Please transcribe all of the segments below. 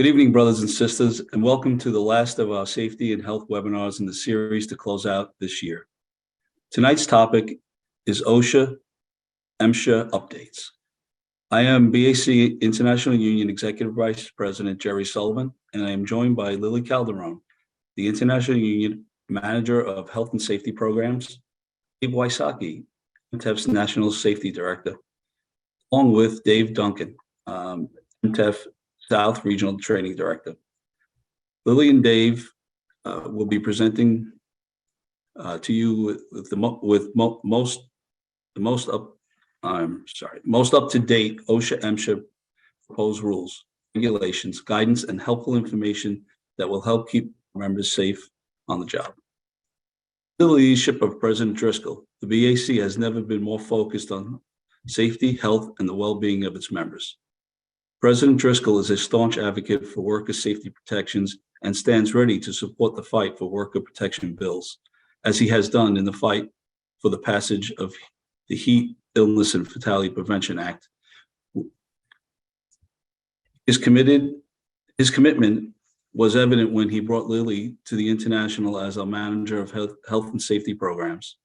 Good evening, brothers and sisters, and welcome to the last of our safety and health webinars in the series to close out this year. Tonight's topic is OSHA MSHA updates. I am BAC International Union Executive Vice President Jerry Sullivan, and I am joined by Lily Calderon, the International Union Manager of Health and Safety Programs, Dave Wysocki, MTEF's National Safety Director, along with Dave Duncan, MTEF South Regional Training Director. Lily and Dave will be presenting to you with most up to date OSHA MSHA proposed rules, regulations, guidance, and helpful information that will help keep members safe on the job. Under the leadership of President Driscoll, the BAC has never been more focused on safety, health, and the well-being of its members. President Driscoll is a staunch advocate for worker safety protections and stands ready to support the fight for worker protection bills, as he has done in the fight for the passage of the Heat, Illness, and Fatality Prevention Act. His commitment was evident when he brought Lily to the International as our manager of health and safety programs.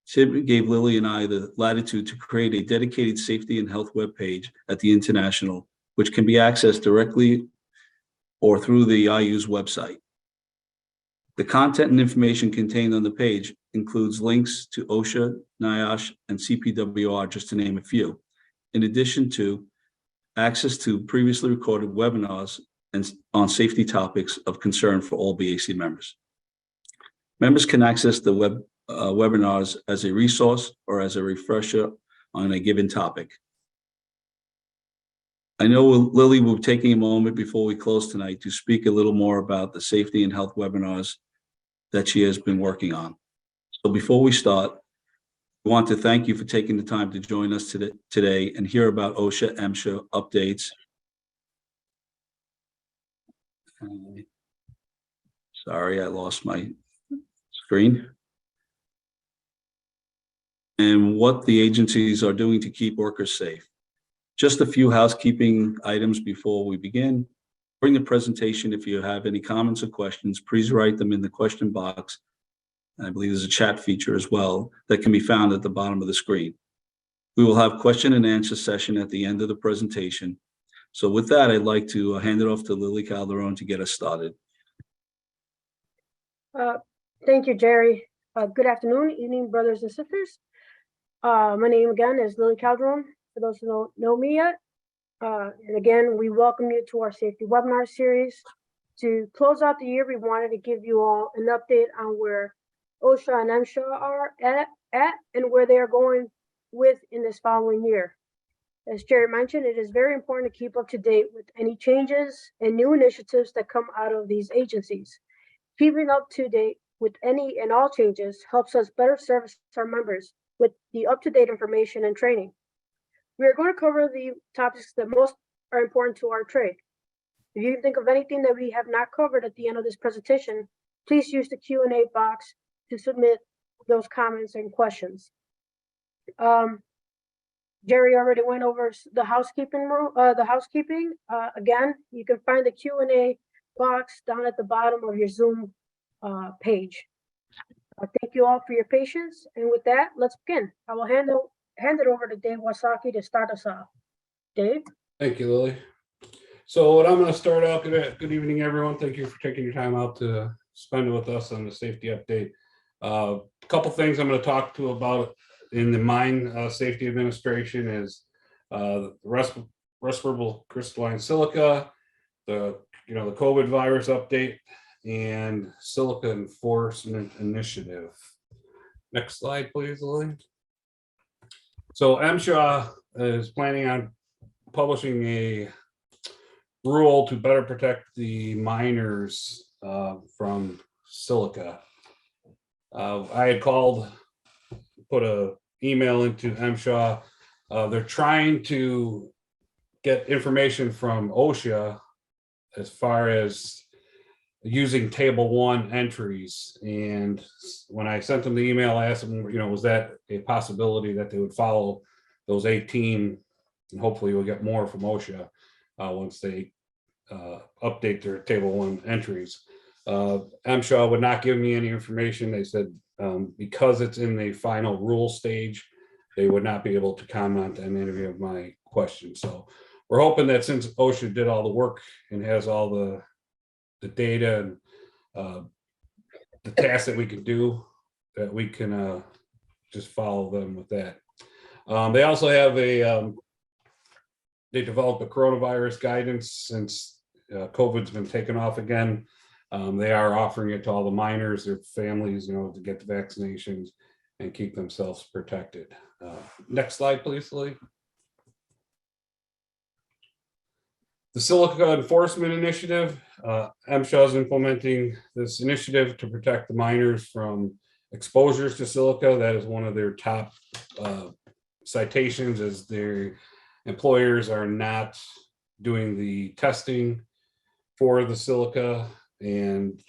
Sid gave Lily and I the latitude to create a dedicated safety and health webpage at the International, which can be accessed directly or through the IU's website. The content and information contained on the page includes links to OSHA, NIOSH, and CPWR, just to name a few, in addition to access to previously recorded webinars and on safety topics of concern for all BAC members. Members can access the webinars as a resource or as a refresher on a given topic. I know Lily will be taking a moment before we close tonight to speak a little more about the safety and health webinars that she has been working on. So before we start, we want to thank you for taking the time to join us today and hear about OSHA MSHA updates. Sorry, I lost my screen. And what the agencies are doing to keep workers safe. Just a few housekeeping items before we begin. During the presentation, if you have any comments or questions, please write them in the question box. I believe there's a chat feature as well that can be found at the bottom of the screen. We will have question and answer session at the end of the presentation. So with that, I'd like to hand it off to Lily Calderon to get us started. Thank you, Jerry. Good afternoon, evening, brothers and sisters. My name again is Lily Calderon, for those who don't know me yet. And again, we welcome you to our safety webinar series. To close out the year, we wanted to give you all an update on where OSHA and MSHA are at and where they are going with in this following year. As Jerry mentioned, it is very important to keep up to date with any changes and new initiatives that come out of these agencies. Keeping up to date with any and all changes helps us better service our members with the up-to-date information and training. We are going to cover the topics that most are important to our trade. If you can think of anything that we have not covered at the end of this presentation, please use the Q&A box to submit those comments and questions. Jerry already went over the housekeeping. Again, you can find the Q&A box down at the bottom of your Zoom page. Thank you all for your patience. And with that, let's begin. I will hand it over to Dave Wysocki to start us off. Dave? Thank you, Lily. So what I'm going to start out, good evening, everyone. Thank you for taking your time out to spend it with us on the safety update. A couple things I'm going to talk to about in the Mine Safety Administration is the respirable crystalline silica, the COVID virus update, and silica enforcement initiative. Next slide, please, Lily. So MSHA is planning on publishing a rule to better protect the miners from silica. I had put an email into MSHA. They're trying to get information from OSHA as far as using table 1 entries. And when I sent them the email, I asked them, was that a possibility that they would follow those 18, and hopefully we'll get more from OSHA once they update their table 1 entries. MSHA would not give me any information. They said because it's in the final rule stage, they would not be able to comment on any of my questions. So we're hoping that since OSHA did all the work and has all the data and the tasks that we can do, that we can just follow them with that. They also have they developed a coronavirus guidance since COVID's been taken off again. They are offering it to all the miners, their families, to get the vaccinations and keep themselves protected. Next slide, please, Lily. The Silica Enforcement Initiative, MSHA is implementing this initiative to protect the miners from exposures to silica. That is one of their top citations, as their employers are not doing the testing for the silica. And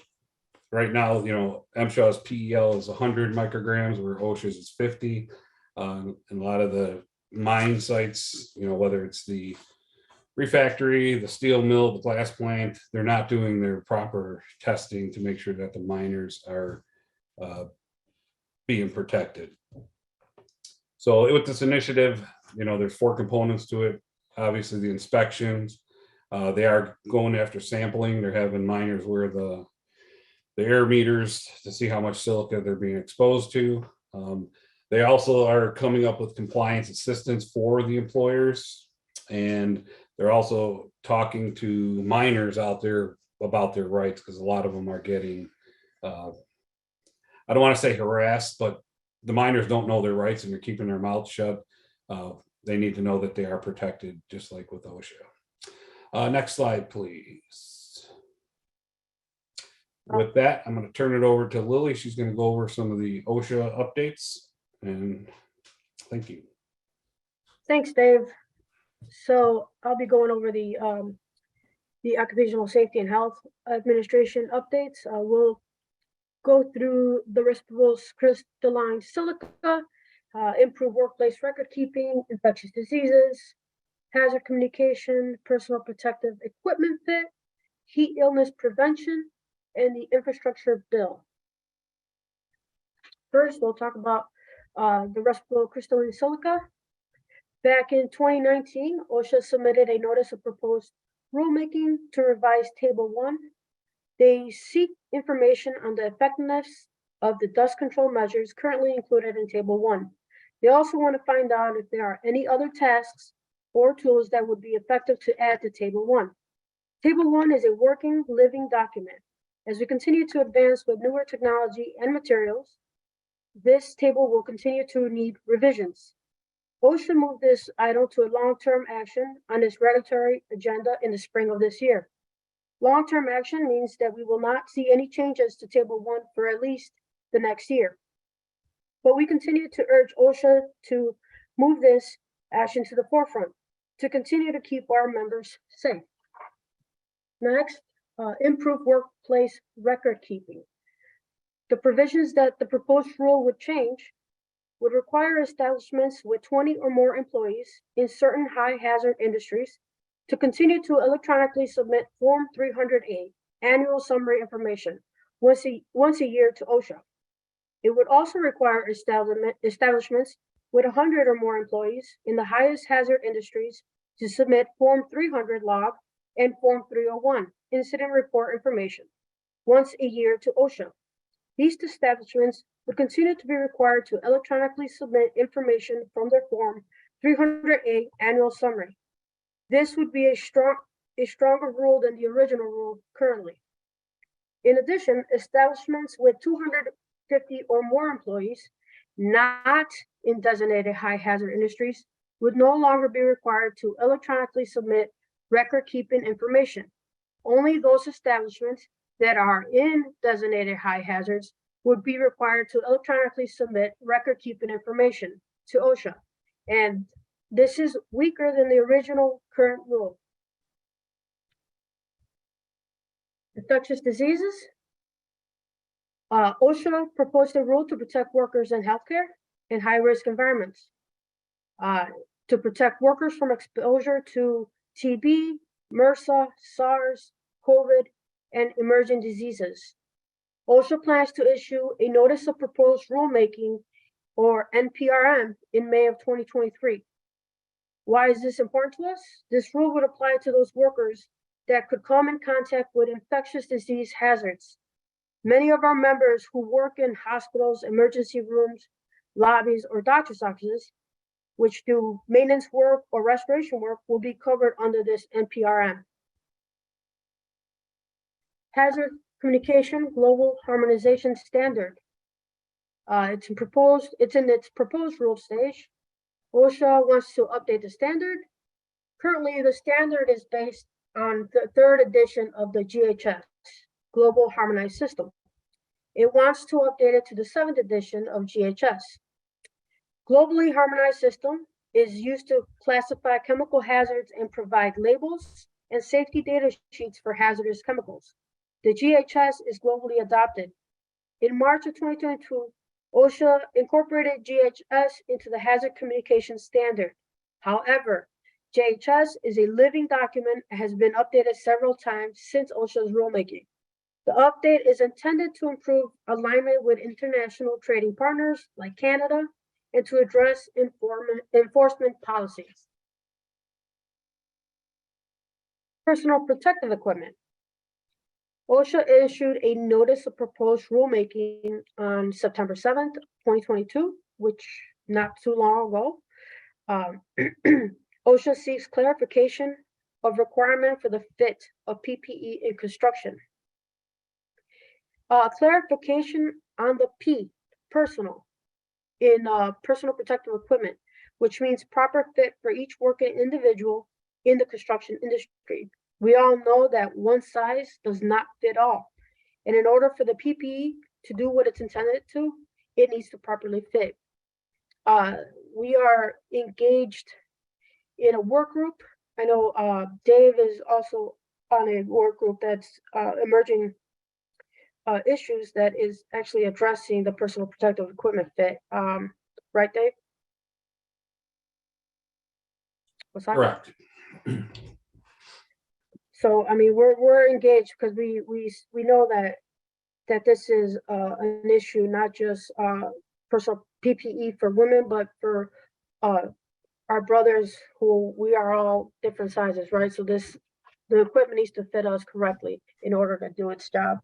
right now, MSHA's PEL is 100 micrograms, where OSHA's is 50. And a lot of the mine sites, whether it's the refactory, the steel mill, the glass plant, they're not doing their proper testing to make sure that the miners are being protected. So with this initiative, there's 4 components to it. Obviously, the inspections. They are going after sampling. They're having miners wear the air meters to see how much silica they're being exposed to. They also are coming up with compliance assistance for the employers, and they're also talking to miners out there about their rights, because a lot of them are getting, I don't want to say harassed, but the miners don't know their rights and they're keeping their mouths shut. They need to know that they are protected, just like with OSHA. Next slide, please. With that, I'm going to turn it over to Lily. She's going to go over some of the OSHA updates, and thank you. Thanks, Dave. So I'll be going over the Occupational Safety and Health Administration updates. We'll go through the respirable crystalline silica, improve workplace record keeping, infectious diseases, hazard communication, personal protective equipment fit, heat illness prevention, and the infrastructure bill. First, we'll talk about the respirable crystalline silica. Back in 2019, OSHA submitted a notice of proposed rulemaking to revise Table 1. They seek information on the effectiveness of the dust control measures currently included in Table 1. They also want to find out if there are any other tasks or tools that would be effective to add to Table 1. Table 1 is a working, living document. As we continue to advance with newer technology and materials, this table will continue to need revisions. OSHA moved this item to a long-term action on its regulatory agenda in the spring of this year. Long-term action means that we will not see any changes to Table 1 for at least the next year. But we continue to urge OSHA to move this action to the forefront to continue to keep our members safe. Next, improve workplace record keeping. The provisions that the proposed rule would change would require establishments with 20 or more employees in certain high hazard industries to continue to electronically submit Form 300A, annual summary information, once a year to OSHA. It would also require establishments with 100 or more employees in the highest hazard industries to submit Form 300 log and Form 301, incident report information, once a year to OSHA. These establishments would continue to be required to electronically submit information from their Form 300A annual summary. This would be a stronger rule than the original rule currently. In addition, establishments with 250 or more employees, not in designated high hazard industries, would no longer be required to electronically submit record keeping information. Only those establishments that are in designated high hazards would be required to electronically submit record keeping information to OSHA. And this is weaker than the original current rule. Infectious diseases. OSHA proposed a rule to protect workers in healthcare in high-risk environments, to protect workers from exposure to TB, MRSA, SARS, COVID, and emerging diseases. OSHA plans to issue a Notice of Proposed Rulemaking, or NPRM, in May of 2023. Why is this important to us? This rule would apply to those workers that could come in contact with infectious disease hazards. Many of our members who work in hospitals, emergency rooms, lobbies, or doctor's offices, which do maintenance work or restoration work, will be covered under this NPRM. Hazard Communication Global Harmonization Standard. It's in its proposed rule stage. OSHA wants to update the standard. Currently, the standard is based on the 3rd edition of the GHS, Global Harmonized System. It wants to update it to the 7th edition of GHS. Globally harmonized system is used to classify chemical hazards and provide labels and safety data sheets for hazardous chemicals. The GHS is globally adopted. In March of 2022, OSHA incorporated GHS into the Hazard Communication Standard. However, GHS is a living document and has been updated several times since OSHA's rulemaking. The update is intended to improve alignment with international trading partners like Canada and to address enforcement policies. Personal protective equipment. OSHA issued a Notice of Proposed Rulemaking on September 7th, 2022, which not too long ago. OSHA seeks clarification of requirement for the fit of PPE in construction. Clarification on the P, personal, in personal protective equipment, which means proper fit for each working individual in the construction industry. We all know that one size does not fit all. And in order for the PPE to do what it's intended to, it needs to properly fit. We are engaged in a work group. I know Dave is also on a work group that's emerging issues that is actually addressing the personal protective equipment fit. Right, Dave? What's that? Correct. So, I mean, we're engaged because we know that this is an issue, not just personal PPE for women, but for our brothers who we are all different sizes, right? So the equipment needs to fit us correctly in order to do its job.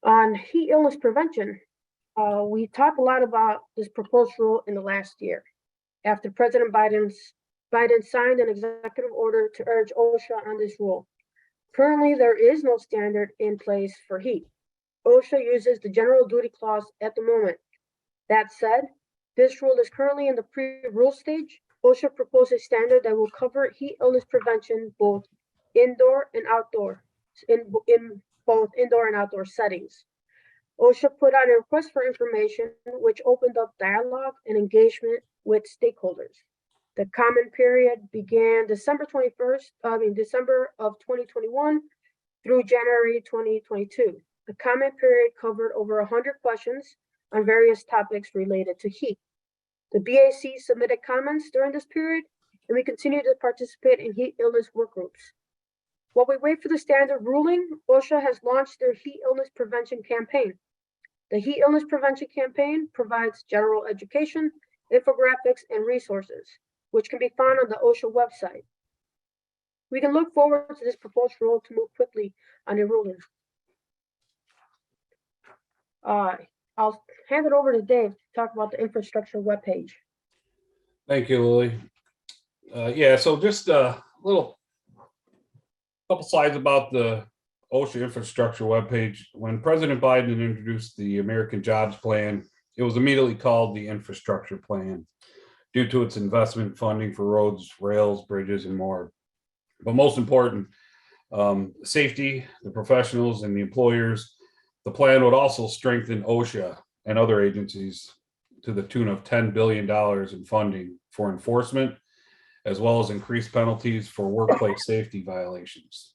On heat illness prevention, we talked a lot about this proposed rule in the last year after President Biden signed an executive order to urge OSHA on this rule. Currently, there is no standard in place for heat. OSHA uses the general duty clause at the moment. That said, this rule is currently in the pre-rule stage. OSHA proposed a standard that will cover heat illness prevention both indoor and outdoor, in both indoor and outdoor settings. OSHA put out a request for information, which opened up dialogue and engagement with stakeholders. The comment period began December of 2021 through January 2022. The comment period covered over 100 questions on various topics related to heat. The BAC submitted comments during this period, and we continue to participate in heat illness work groups. While we wait for the standard ruling, OSHA has launched their heat illness prevention campaign. The heat illness prevention campaign provides general education, infographics, and resources, which can be found on the OSHA website. We can look forward to this proposed rule to move quickly on a ruling. I'll hand it over to Dave to talk about the infrastructure webpage. Thank you, Lily. Yeah, so just a couple slides about the OSHA infrastructure webpage. When President Biden introduced the American Jobs Plan, it was immediately called the Infrastructure Plan due to its investment funding for roads, rails, bridges, and more. But most important, safety, the professionals, and the employers. The plan would also strengthen OSHA and other agencies to the tune of $10 billion in funding for enforcement, as well as increased penalties for workplace safety violations.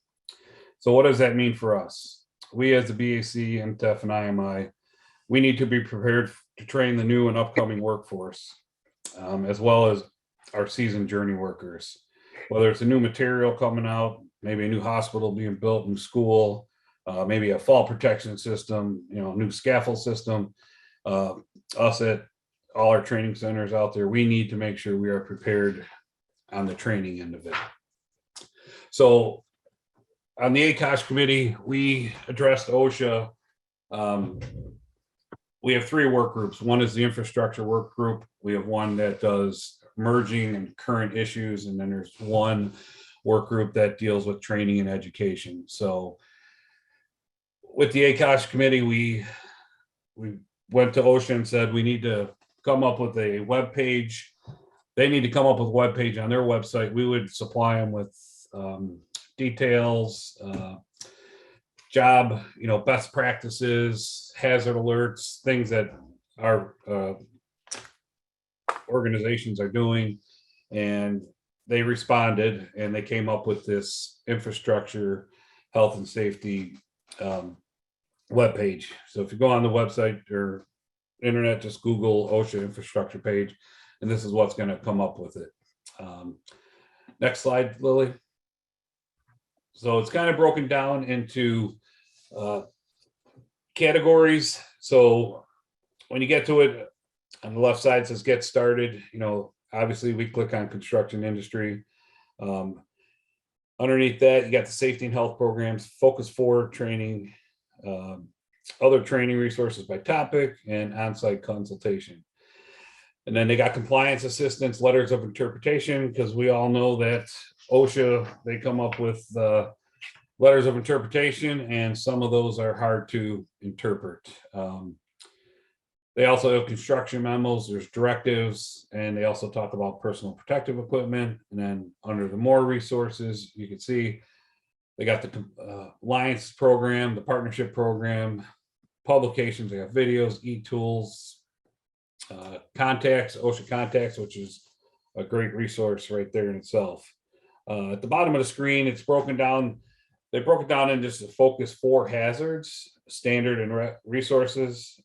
So what does that mean for us? We as the BAC, MTEF, and IMI, we need to be prepared to train the new and upcoming workforce, as well as our seasoned journey workers. whether it's a new material coming out, maybe a new hospital being built, new school, maybe a fall protection system, new scaffold system. Us at all our training centers out there, we need to make sure we are prepared on the training end of it. So on the ACOSH committee, we addressed OSHA. We have 3 work groups. One is the infrastructure work group. We have one that does emerging and current issues. And then there's one work group that deals with training and education. So with the ACOSH committee, we went to OSHA and said, we need to come up with a web page. They need to come up with a web page on their website. We would supply them with details, job, best practices, hazard alerts, things that our organizations are doing. And they responded and they came up with this infrastructure, health and safety webpage. So if you go on the website or internet, just Google OSHA infrastructure page, and this is what's going to come up with it. Next slide, Lily. So it's kind of broken down into categories. So when you get to it, on the left side says get started. Obviously we click on construction industry. Underneath that, you got the safety and health programs, focus 4 training, other training resources by topic, and on-site consultation. And then they got compliance assistance, letters of interpretation, because we all know that OSHA, they come up with letters of interpretation, and some of those are hard to interpret. They also have construction memos, there's directives, and they also talk about personal protective equipment. And then under the more resources, you can see they got the Alliance program, the partnership program, publications, they have videos, e-tools, contacts, OSHA contacts, which is a great resource right there in itself. At the bottom of the screen, it's broken down. They broke it down into just a focus 4 hazards, standard and resources.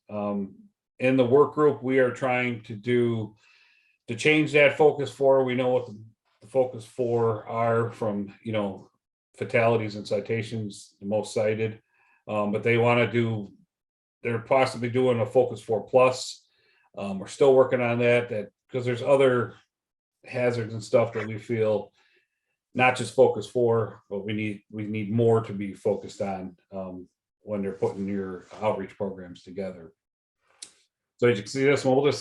In the work group, we are trying to change that focus 4. We know what the focus 4 are from, fatalities and citations, the most cited. But they want to do, they're possibly doing a focus 4 plus. We're still working on that because there's other hazards and stuff that we feel not just focus 4, but we need more to be focused on when they're putting your outreach programs together. So as you can see this one, we'll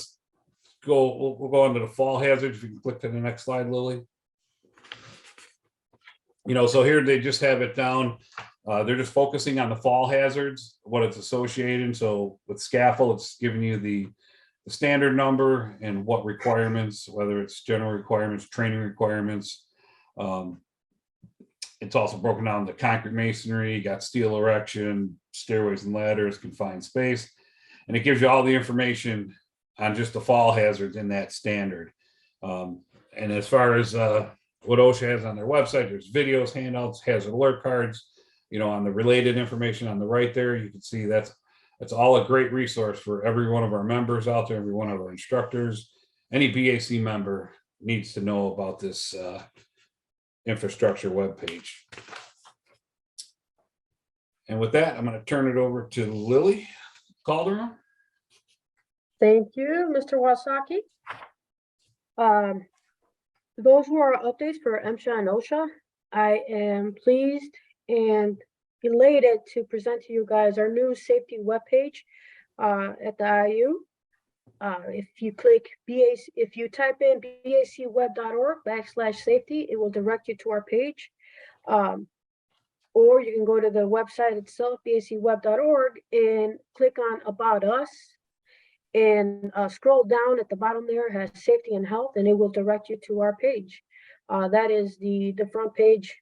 go into the fall hazards. If you can click to the next slide, Lily. So here they just have it down. They're just focusing on the fall hazards, what it's associated. So with scaffold, it's giving you the standard number and what requirements, whether it's general requirements, training requirements. It's also broken down the concrete masonry, got steel erection, stairways and ladders, confined space. And it gives you all the information on just the fall hazards in that standard. And as far as what OSHA has on their website, there's videos, handouts, hazard alert cards, on the related information on the right there, you can see that's all a great resource for every one of our members out there, every one of our instructors. Any BAC member needs to know about this infrastructure webpage. And with that, I'm going to turn it over to Lily Calderon. Thank you, Mr. Wasaki. Those who are updates for MSHA and OSHA, I am pleased and elated to present to you guys our new safety webpage at the IU. If you click BAC, if you type in bacweb.org/safety, it will direct you to our page. Or you can go to the website itself, bacweb.org, and click on About Us, and scroll down at the bottom there, it has safety and health, and it will direct you to our page. That is the front page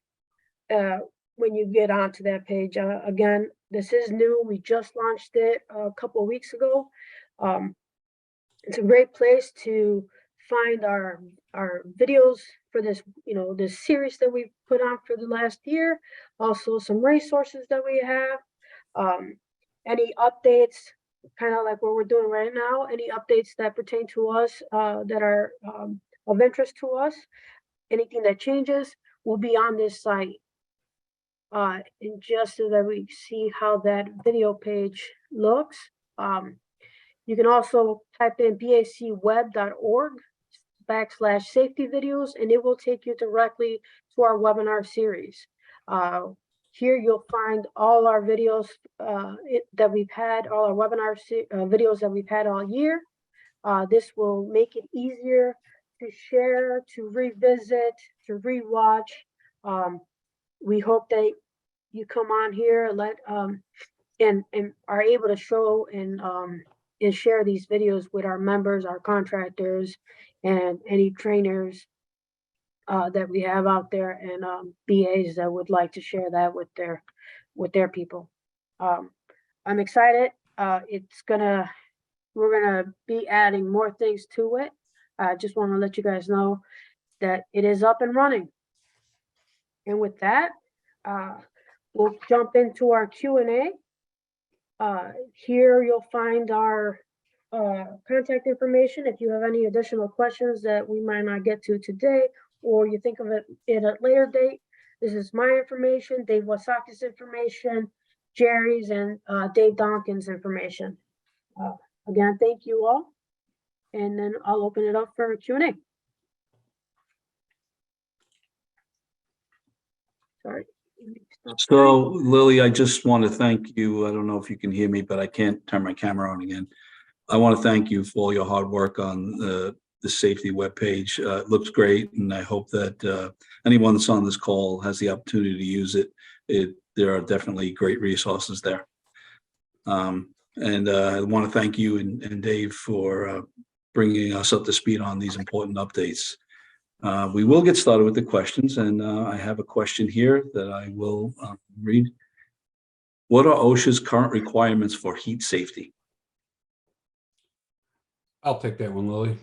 when you get onto that page. Again, this is new. We just launched it a couple of weeks ago. It's a great place to find our videos for this, this series that we put on for the last year. Also some resources that we have, any updates, kind of like what we're doing right now, any updates that pertain to us that are of interest to us. anything that changes will be on this site. And just so that we see how that video page looks, you can also type in bacweb.org/safety videos, and it will take you directly to our webinar series. Here you'll find all our videos that we've had, all our webinar videos that we've had all year. This will make it easier to share, to revisit, to rewatch. We hope that you come on here and are able to show and share these videos with our members, our contractors, and any trainers that we have out there, and BAs that would like to share that with their people. I'm excited. We're gonna be adding more things to it. I just want to let you guys know that it is up and running. And with that, we'll jump into our Q&A. Here you'll find our contact information if you have any additional questions that we might not get to today, or you think of it at a later date. This is my information, Dave Wasaki's information, Jerry's, and Dave Donkin's information. Again, thank you all. And then I'll open it up for Q&A. Sorry. So Lily, I just want to thank you. I don't know if you can hear me, but I can't turn my camera on again. I want to thank you for all your hard work on the safety webpage. It looks great, and I hope that anyone that's on this call has the opportunity to use it. There are definitely great resources there. And I want to thank you and Dave for bringing us up to speed on these important updates. We will get started with the questions, and I have a question here that I will read. What are OSHA's current requirements for heat safety? I'll take that one, Lily.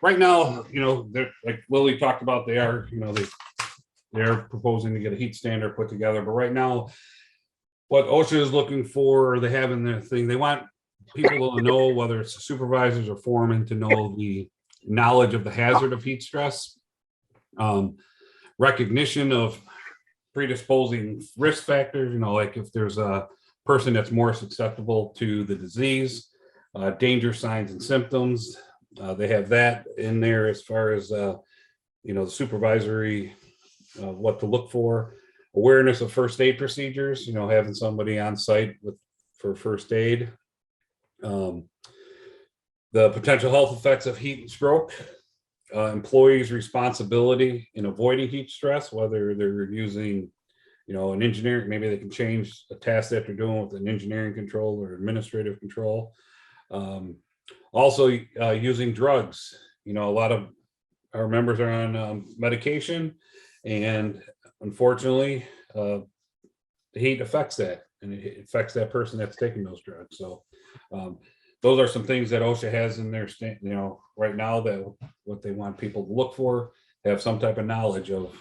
Right now, they're, like Lily talked about, they're proposing to get a heat standard put together. But right now, what OSHA is looking for, they have in their thing, they want people to know, whether it's supervisors or foremen, to know the knowledge of the hazard of heat stress, recognition of predisposing risk factors, like if there's a person that's more susceptible to the disease, danger signs and symptoms. They have that in there as far as, the supervisory, what to look for, awareness of first aid procedures, having somebody on site for first aid, the potential health effects of heat and stroke, employees' responsibility in avoiding heat stress, whether they're using, an engineer, maybe they can change a task that they're doing with an engineering control or administrative control. Also, using drugs. A lot of our members are on medication, and unfortunately, the heat affects that, and it affects that person that's taking those drugs. So those are some things that OSHA has in their right now, that what they want people to look for, have some type of knowledge of,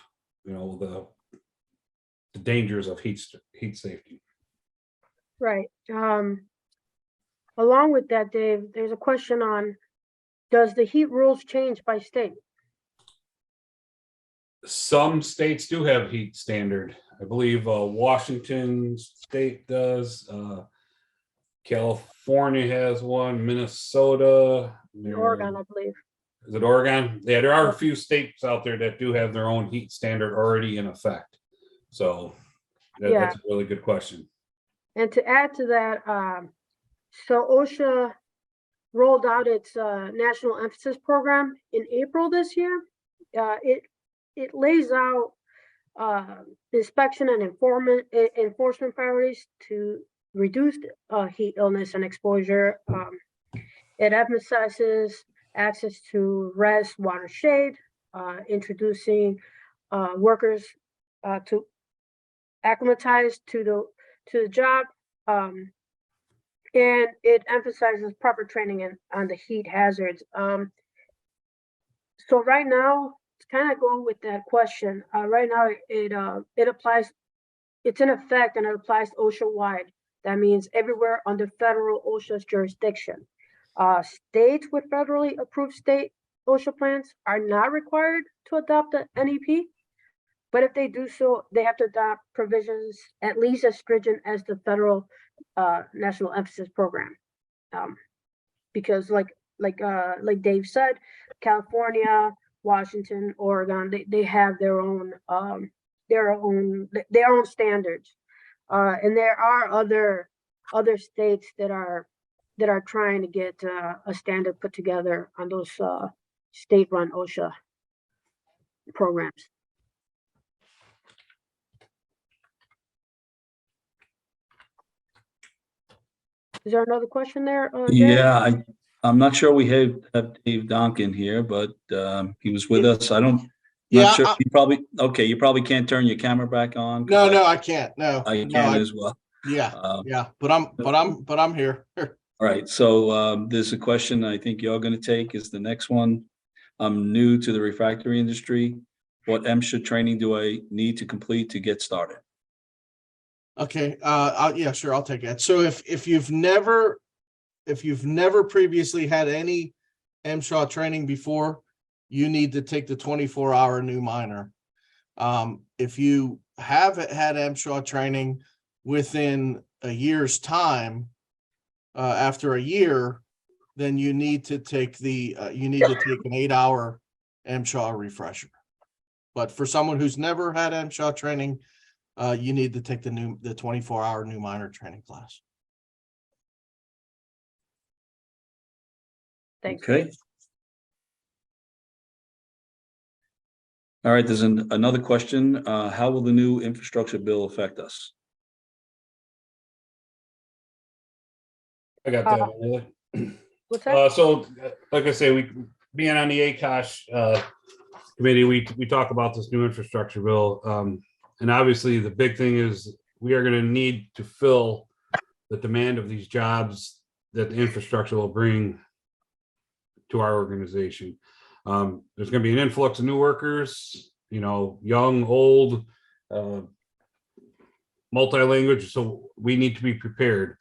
the dangers of heat safety. Right. Along with that, Dave, there's a question on, does the heat rules change by state? Some states do have heat standard. I believe Washington State does. California has one. Minnesota. Oregon, I believe. Is it Oregon? Yeah, there are a few states out there that do have their own heat standard already in effect. So that's a really good question. And to add to that, so OSHA rolled out its national emphasis program in April this year. It lays out inspection and enforcement priorities to reduce heat illness and exposure. It emphasizes access to rest, water, shade, introducing workers to acclimatize to the job, and it emphasizes proper training on the heat hazards. So right now, to kind of go with that question, right now it applies, it's in effect, and it applies OSHA wide. That means everywhere under federal OSHA's jurisdiction. States with federally approved state OSHA plants are not required to adopt an NEP, but if they do so, they have to adopt provisions at least as stringent as the federal national emphasis program. Because like Dave said, California, Washington, Oregon, they have their own standards. And there are other states that are trying to get a standard put together on those state-run OSHA programs. Is there another question there, Jerry? Yeah, I'm not sure we have Dave Donkin here, but he was with us. Not Yeah, sure. You probably can't turn your camera back on. no, I can't. No, I no, can as well. yeah, Um, yeah, but I'm here. All right, so there's a question I think you're going to take is the next one. I'm new to the refractory industry. What MSHA training do I need to complete to get started? Okay, yeah, sure, I'll take it. So if you've never previously had any MSHA training before, you need to take the 24-hour new minor. If you have had MSHA training within a year's time, after a year, then you need to take an 8-hour MSHA refresher. But for someone who's never had MSHA training, you need to take the 24-hour new minor training class. Thanks. Okay. All right, there's another question. How will the new infrastructure bill affect us? I got that one, Lily. What's that? So, like I say, being on the ACOSH committee, we talk about this new infrastructure bill. And obviously, the big thing is we are going to need to fill the demand of these jobs that the infrastructure will bring to our organization. There's going to be an influx of new workers, young, old, multi-language. So we need to be prepared.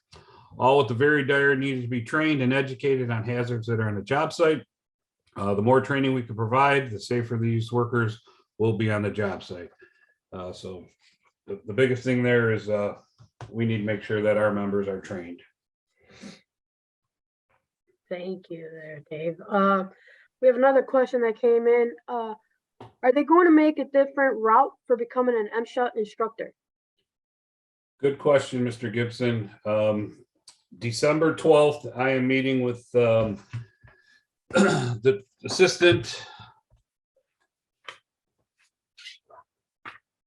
All with the very dire need to be trained and educated on hazards that are on the job site. The more training we can provide, the safer these workers will be on the job site. So the biggest thing there is we need to make sure that our members are trained. Thank you there, Dave. We have another question that came in. Are they going to make a different route for becoming an MSHA instructor? Good question, Mr. Gibson. December 12th, I am meeting with the assistant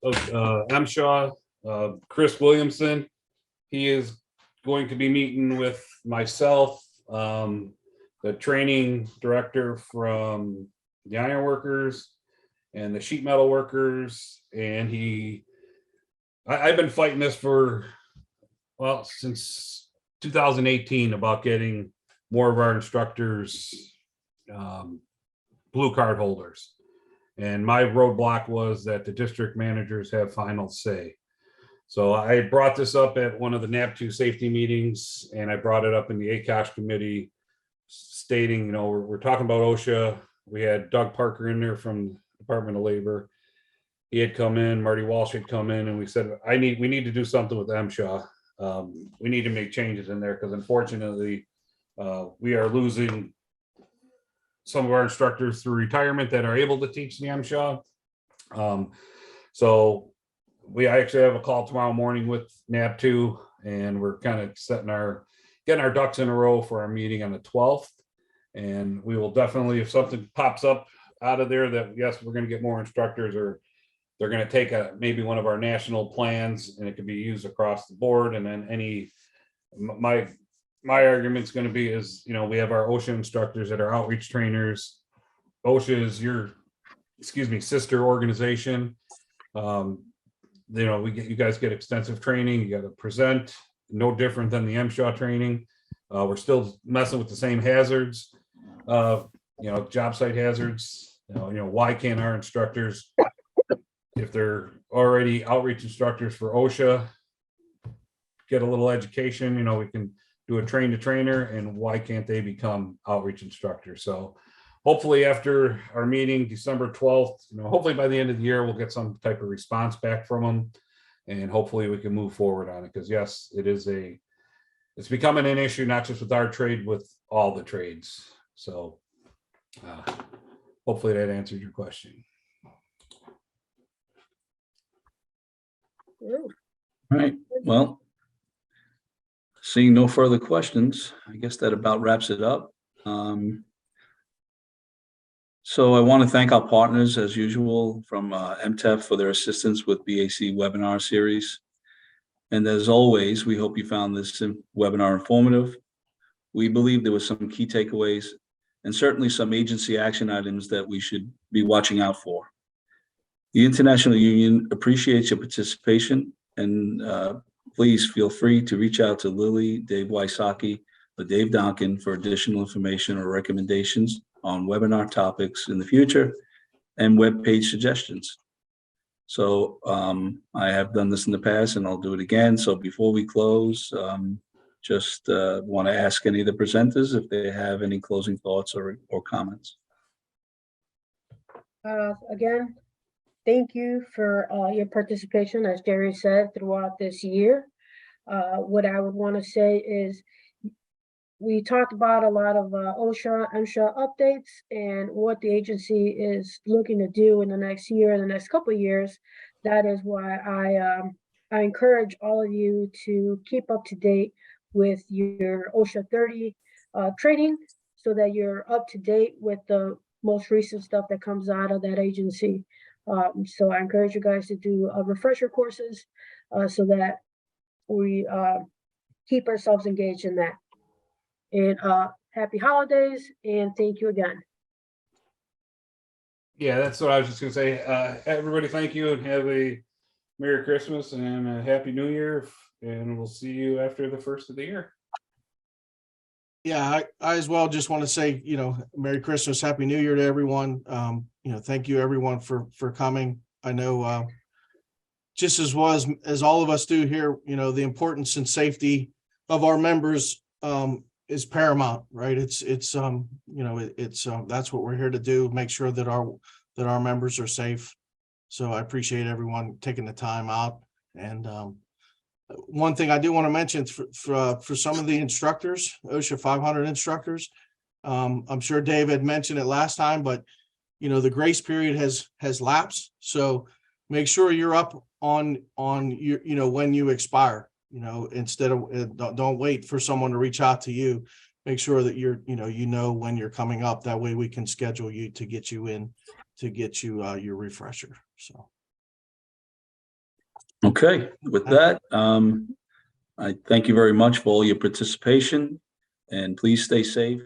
of MSHA, Chris Williamson. He is going to be meeting with myself, the training director from the iron workers and the sheet metal workers. And I've been fighting this since 2018 about getting more of our instructors blue card holders. And my roadblock was that the district managers have final say. So I brought this up at one of the NAP2 safety meetings, and I brought it up in the ACOSH committee stating, we're talking about OSHA. We had Doug Parker in there from Department of Labor. He had come in, Marty Walsh had come in, and we said, we need to do something with MSHA. We need to make changes in there because unfortunately we are losing some of our instructors through retirement that are able to teach the MSHA. So I actually have a call tomorrow morning with NAP2, and we're kind of getting our ducks in a row for our meeting on the 12th. And we will definitely, if something pops up out of there that, yes, we're going to get more instructors, or they're going to take maybe one of our national plans and it could be used across the board. And then my argument's going to be is, we have our OSHA instructors that are outreach trainers. OSHA is your, sister organization. You guys get extensive training. You got to present, no different than the MSHA training. We're still messing with the same hazards, job site hazards. Why can't our instructors, if they're already outreach instructors for OSHA, get a little education? We can do a train to trainer, and why can't they become outreach instructors? So hopefully after our meeting, December 12th, hopefully by the end of the year, we'll get some type of response back from them. And hopefully we can move forward on it, because yes, it's becoming an issue, not just with our trade, with all the trades. So hopefully that answered your question. Ooh, All right, well, seeing no further questions, I guess that about wraps it up. So I want to thank our partners, as usual, from MTEF for their assistance with BAC webinar series. And as always, we hope you found this webinar informative. We believe there were some key takeaways and certainly some agency action items that we should be watching out for. The International Union appreciates your participation, and please feel free to reach out to Lily, Dave Wysocki, or Dave Donkin for additional information or recommendations on webinar topics in the future and webpage suggestions. So I have done this in the past and I'll do it again. So before we close, just want to ask any of the presenters if they have any closing thoughts or comments. Again, thank you for your participation, as Jerry said, throughout this year. What I would want to say is we talked about a lot of OSHA, MSHA updates and what the agency is looking to do in the next year, the next couple of years. That is why I encourage all of you to keep up to date with your OSHA 30 training, so that you're up to date with the most recent stuff that comes out of that agency. So I encourage you guys to do refresher courses so that we keep ourselves engaged in that. And happy holidays, and thank you again. Yeah, that's what I was just gonna say. Everybody, thank you, and have a Merry Christmas and a Happy New Year. And we'll see you after the first of the year. Yeah, I as well just want to say, Merry Christmas, Happy New Year to everyone. Thank you everyone for coming. I know just as all of us do here, the importance and safety of our members is paramount, right? It's that's what we're here to do, make sure that our members are safe. So I appreciate everyone taking the time out. And one thing I do want to mention for some of the instructors, OSHA 500 instructors, I'm sure Dave had mentioned it last time, but the grace period has lapsed. So make sure you're up on your, when you expire. Instead of don't wait for someone to reach out to you. Make sure that you're when you're coming up. That way we can schedule you to get you in to get you your refresher. So. Okay, with that, I thank you very much for all your participation, and please stay safe